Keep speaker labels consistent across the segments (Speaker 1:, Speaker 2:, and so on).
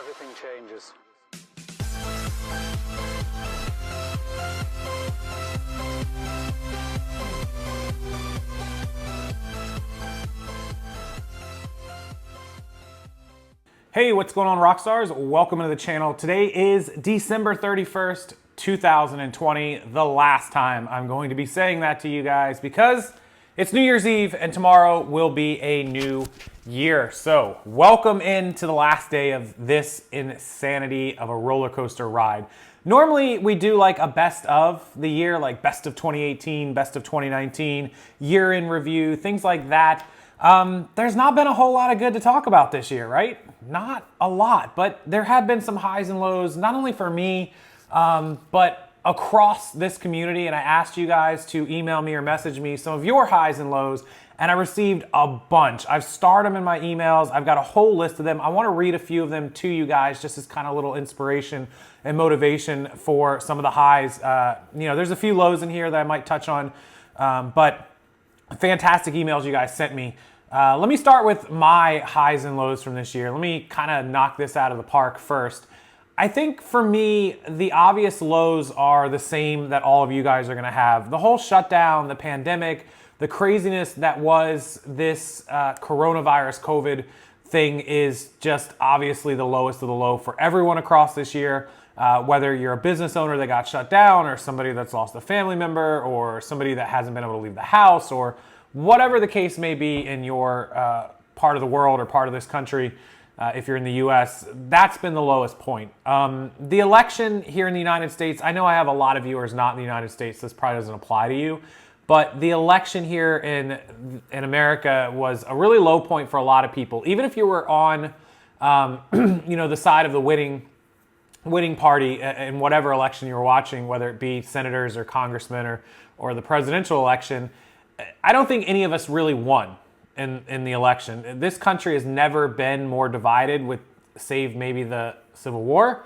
Speaker 1: everything changes.
Speaker 2: Hey, what's going on, Rockstars? Welcome to the channel. Today is December 31st, 2020, the last time I'm going to be saying that to you guys because it's New Year's Eve and tomorrow will be a new year. So welcome into the last day of this insanity of a roller coaster ride. Normally we do like a best of the year, like best of 2018, best of 2019, year in review, things like that. There's not been a whole lot of good to talk about this year, right? Not a lot, but there have been some highs and lows, not only for me, but across this community. And I asked you guys to email me or message me some of your highs and lows, and I received a bunch. I've starred them in my emails. I've got a whole list of them. I want to read a few of them to you guys just as kind of a little inspiration and motivation for some of the highs. There's a few lows in here that I might touch on, but fantastic emails you guys sent me. Let me start with my highs and lows from this year. Let me kind of knock this out of the park first. I think for me, the obvious lows are the same that all of you guys are going to have. The whole shutdown, the pandemic, the craziness that was this coronavirus COVID thing is just obviously the lowest of the low for everyone across this year. Whether you're a business owner that got shut down or somebody that's lost a family member or somebody that hasn't been able to leave the house or whatever the case may be in your part of the world or part of this country, if you're in the US, that's been the lowest point. The election here in the United States, I know I have a lot of viewers not in the United States, this probably doesn't apply to you, but the election here in America was a really low point for a lot of people. Even if you were on the side of the winning party in whatever election you were watching, whether it be senators or congressmen or the presidential election, I don't think any of us really won in the election. This country has never been more divided, save maybe the Civil War.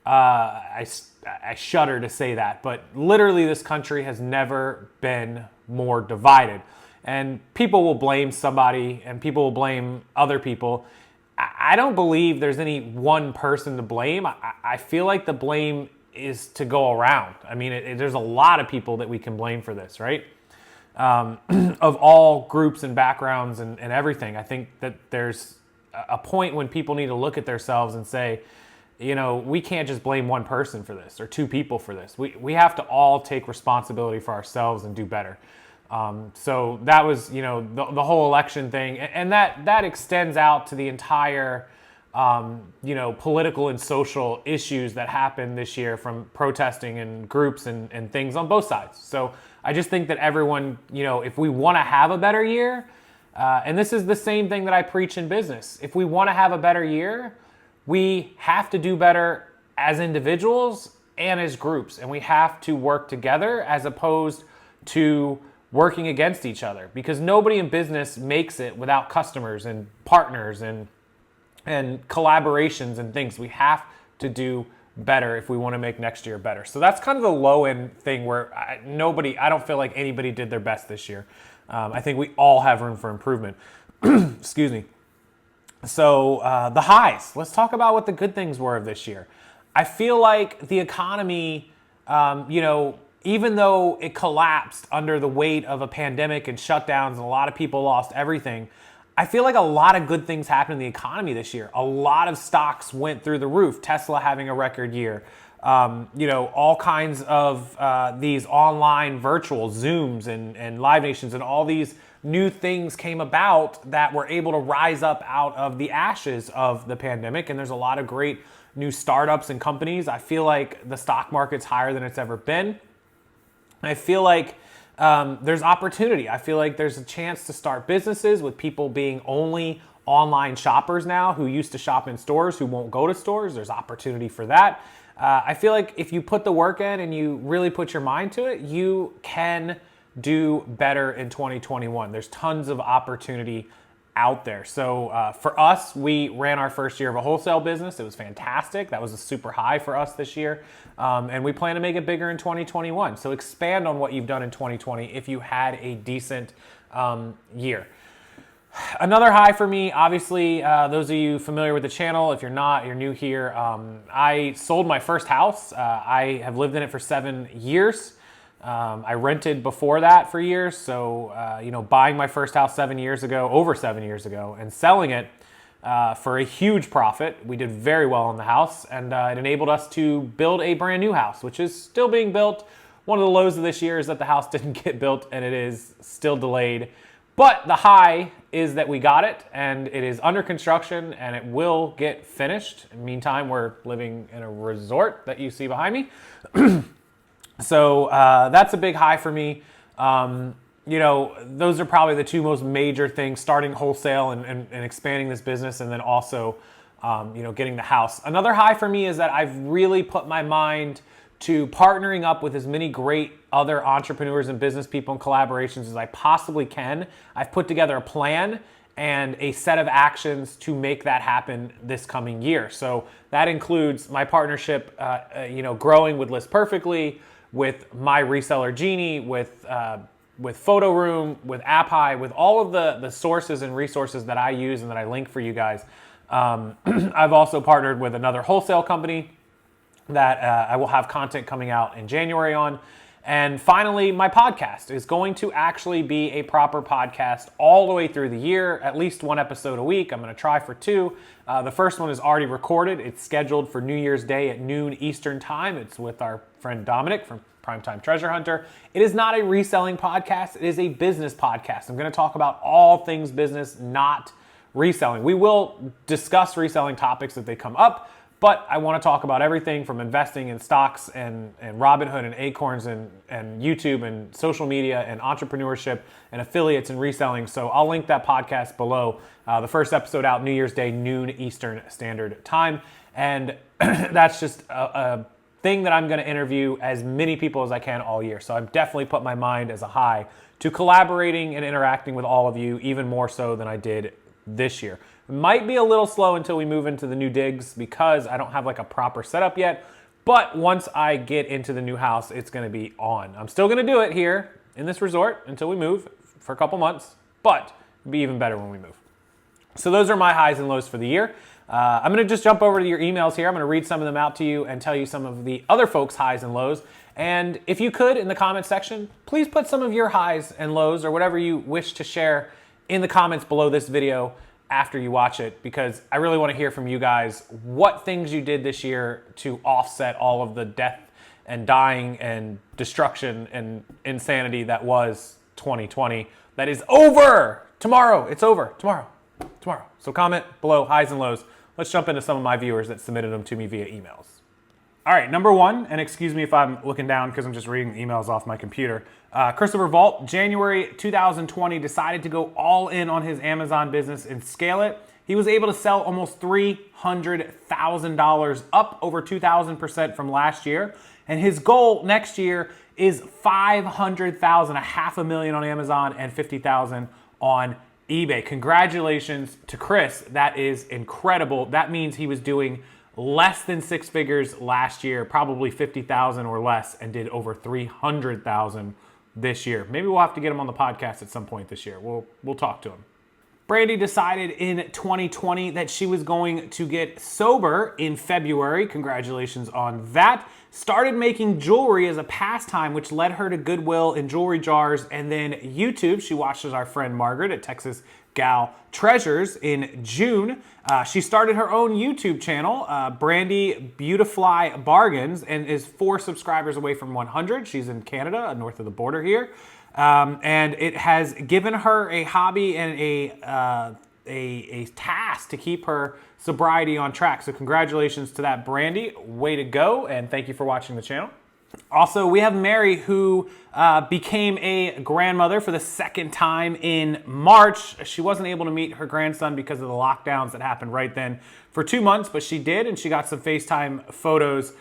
Speaker 2: I shudder to say that, but literally this country has never been more divided. And people will blame somebody and people will blame other people. I don't believe there's any one person to blame. I feel like the blame is to go around. I mean, there's a lot of people that we can blame for this, right? Of all groups and backgrounds and everything. I think that there's a point when people need to look at themselves and say, we can't just blame one person for this or two people for this. We have to all take responsibility for ourselves and do better. So that was, the whole election thing. And that extends out to the entire, political and social issues that happened this year from protesting and groups and things on both sides. So I just think that everyone, if we want to have a better year, and this is the same thing that I preach in business, if we want to have a better year, we have to do better as individuals and as groups, and we have to work together as opposed to working against each other, because nobody in business makes it without customers and partners and collaborations and things. We have to do better if we want to make next year better. So that's kind of the low end thing where I don't feel like anybody did their best this year. I think we all have room for improvement. Excuse me. So the highs, let's talk about what the good things were of this year. I feel like the economy, even though it collapsed under the weight of a pandemic and shutdowns and a lot of people lost everything, I feel like a lot of good things happened in the economy this year. A lot of stocks went through the roof. Tesla having a record year. All kinds of these online virtual Zooms and Live Nations and all these new things came about that were able to rise up out of the ashes of the pandemic. And there's a lot of great new startups and companies. I feel like the stock market's higher than it's ever been. I feel like there's opportunity. I feel like there's a chance to start businesses with people being only online shoppers now who used to shop in stores, who won't go to stores. There's opportunity for that. I feel like if you put the work in and you really put your mind to it, you can do better in 2021. There's tons of opportunity out there. So for us, we ran our first year of a wholesale business. It was fantastic. That was a super high for us this year. And we plan to make it bigger in 2021. So expand on what you've done in 2020 if you had a decent year. Another high for me, obviously, those of you familiar with the channel, if you're not, you're new here, I sold my first house. I have lived in it for 7 years. I rented before that for years. So, buying my first house 7 years ago, over 7 years ago, and selling it for a huge profit. We did very well on the house, and it enabled us to build a brand new house, which is still being built. One of the lows of this year is that the house didn't get built and it is still delayed. But the high is that we got it, and it is under construction, and it will get finished. In the meantime, we're living in a resort that you see behind me. So that's a big high for me. Those are probably the two most major things, starting wholesale and expanding this business, and then also, getting the house. Another high for me is that I've really put my mind to partnering up with as many great other entrepreneurs and business people and collaborations as I possibly can. I've put together a plan and a set of actions to make that happen this coming year. So that includes my partnership, growing with List Perfectly, with my Reseller Genie, with Photo Room, with AppHigh, with all of the sources and resources that I use and that I link for you guys. I've also partnered with another wholesale company that I will have content coming out in January on. And finally, my podcast is going to actually be a proper podcast all the way through the year, at least 1 episode a week. I'm going to try for 2. The first one is already recorded. It's scheduled for New Year's Day at noon Eastern time. It's with our friend Dominic from Primetime Treasure Hunter. It is not a reselling podcast. It is a business podcast. I'm going to talk about all things business, not reselling. We will discuss reselling topics if they come up, but I want to talk about everything from investing in stocks and Robinhood and Acorns and YouTube and social media and entrepreneurship and affiliates and reselling. So I'll link that podcast below. The first episode out New Year's Day, noon Eastern Standard Time. And that's just a thing that I'm going to interview as many people as I can all year. So I've definitely put my mind as a high to collaborating and interacting with all of you, even more so than I did this year. It might be a little slow until we move into the new digs because I don't have like a proper setup yet. But once I get into the new house, it's going to be on. I'm still going to do it here in this resort until we move for a couple months, but it'll be even better when we move. So those are my highs and lows for the year. I'm going to just jump over to your emails here. I'm going to read some of them out to you and tell you some of the other folks' highs and lows. And if you could, in the comment section, please put some of your highs and lows or whatever you wish to share in the comments below this video after you watch it, because I really want to hear from you guys what things you did this year to offset all of the death and dying and destruction and insanity that was 2020. That is over tomorrow. It's over tomorrow. So comment below highs and lows. Let's jump into some of my viewers that submitted them to me via emails. All right, number 1, and excuse me if I'm looking down because I'm just reading the emails off my computer. Christopher Vault, January 2020, decided to go all in on his Amazon business and scale it. He was able to sell almost $300,000, up over 2,000% from last year. And his goal next year is $500,000, $500,000 on Amazon and $50,000 on eBay. Congratulations to Chris. That is incredible. That means he was doing less than 6 figures last year, probably 50,000 or less, and did over 300,000 this year. Maybe we'll have to get him on the podcast at some point this year. We'll talk to him. Brandy decided in 2020 that she was going to get sober in February. Congratulations on that. Started making jewelry as a pastime, which led her to Goodwill and jewelry jars, and then YouTube. She watches our friend Margaret at Texas Gal Treasures in June. She started her own YouTube channel, Brandy Beautifly Bargains, and is 4 subscribers away from 100. She's in Canada, north of the border here. And it has given her a hobby and a task to keep her sobriety on track. So congratulations to that, Brandy. Way to go, and thank you for watching the channel. Also, we have Mary, who became a grandmother for the 2nd time in March. She wasn't able to meet her grandson because of the lockdowns that happened right then for 2 months, but she did, and she got some FaceTime photos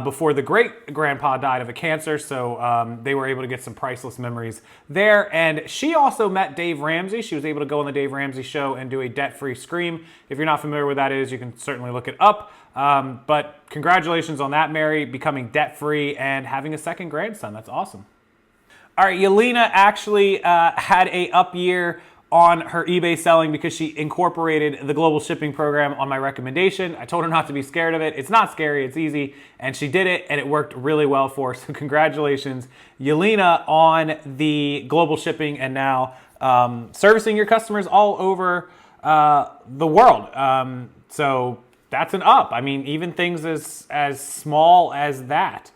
Speaker 2: before the great-grandpa died of a cancer, so they were able to get some priceless memories there. And she also met Dave Ramsey. She was able to go on the Dave Ramsey show and do a debt-free scream. If you're not familiar with what that is, you can certainly look it up. But congratulations on that, Mary, becoming debt-free and having a 2nd grandson. That's awesome. All right, Yelena actually had a up year on her eBay selling because she incorporated the global shipping program on my recommendation. I told her not to be scared of it. It's not scary, it's easy, and she did it, and it worked really well for her. So congratulations, Yelena, on the global shipping and now servicing your customers all over the world. So that's an up. I mean, even things as small as that.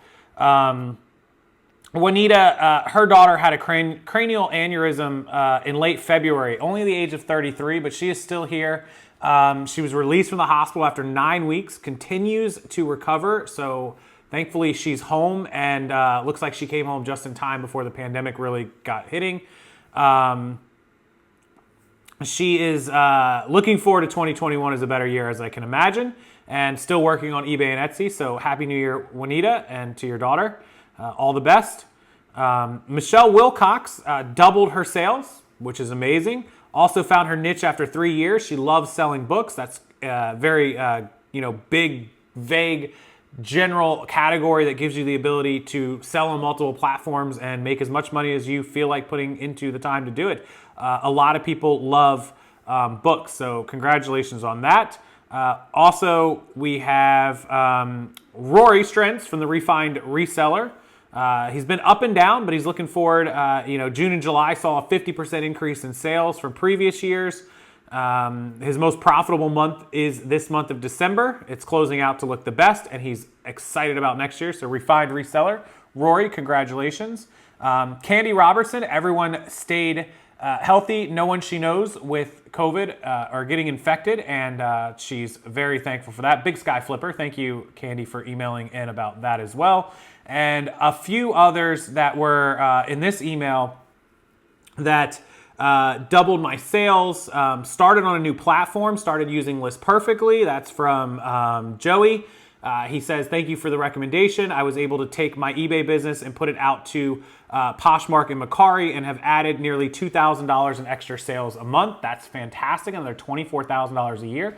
Speaker 2: Juanita, her daughter had a cranial aneurysm in late February, only the age of 33, but she is still here. She was released from the hospital after 9 weeks, continues to recover. So thankfully she's home, and looks like she came home just in time before the pandemic really got hitting. She is looking forward to 2021 as a better year, as I can imagine, and still working on eBay and Etsy. So happy New Year, Juanita, and to your daughter. All the best. Michelle Wilcox doubled her sales, which is amazing. Also found her niche after 3 years. She loves selling books. That's very big, vague, general category that gives you the ability to sell on multiple platforms and make as much money as you feel like putting into the time to do it. A lot of people love books, so congratulations on that. Also, we have Rory Strentz from the Refined Reseller. He's been up and down, but he's looking forward. June and July saw a 50% increase in sales from previous years. His most profitable month is this month of December. It's closing out to look the best, and he's excited about next year. So Refined Reseller. Rory, congratulations. Candy Robertson, everyone stayed healthy. No one she knows with COVID are getting infected, and she's very thankful for that. Big Sky Flipper, thank you, Candy, for emailing in about that as well. And a few others that were in this email that doubled my sales, started on a new platform, started using List Perfectly. That's from Joey. He says, thank you for the recommendation. I was able to take my eBay business and put it out to Poshmark and Mercari and have added nearly $2,000 in extra sales a month. That's fantastic. Another $24,000 a year.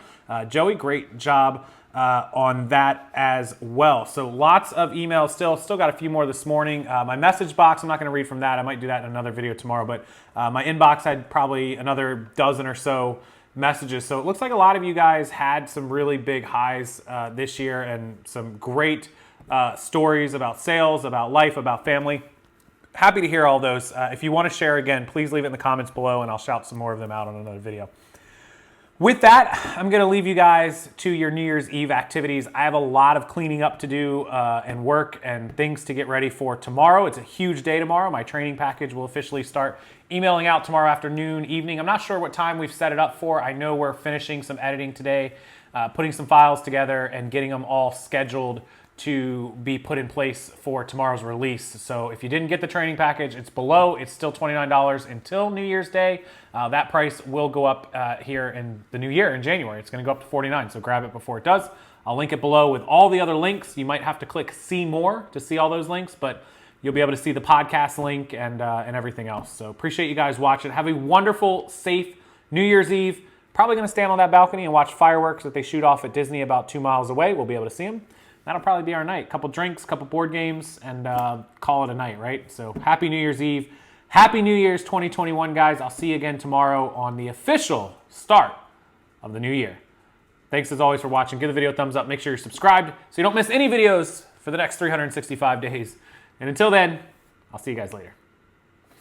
Speaker 2: Joey, great job on that as well. So lots of emails still got a few more this morning. My message box, I'm not going to read from that. I might do that in another video tomorrow, but my inbox had probably another dozen or so messages. So it looks like a lot of you guys had some really big highs this year and some great stories about sales, about life, about family. Happy to hear all those. If you want to share again, please leave it in the comments below and I'll shout some more of them out on another video. With that, I'm going to leave you guys to your New Year's Eve activities. I have a lot of cleaning up to do and work and things to get ready for tomorrow. It's a huge day tomorrow. My training package will officially start emailing out tomorrow afternoon, evening. I'm not sure what time we've set it up for. I know we're finishing some editing today, putting some files together and getting them all scheduled to be put in place for tomorrow's release. So if you didn't get the training package, it's below. It's still $29 until New Year's Day. That price will go up here in the new year in January. It's going to go up to $49, so grab it before it does. I'll link it below with all the other links. You might have to click see more to see all those links, but you'll be able to see the podcast link and everything else. So appreciate you guys watching. Have a wonderful, safe New Year's Eve. Probably going to stand on that balcony and watch fireworks that they shoot off at Disney about 2 miles away. We'll be able to see them. That'll probably be our night. Couple drinks, couple board games, and call it a night, right? So happy New Year's Eve. Happy New Year's 2021, guys. I'll see you again tomorrow on the official start of the new year. Thanks as always for watching. Give the video a thumbs up. Make sure you're subscribed so you don't miss any videos for the next 365 days. And until then, I'll see you guys later.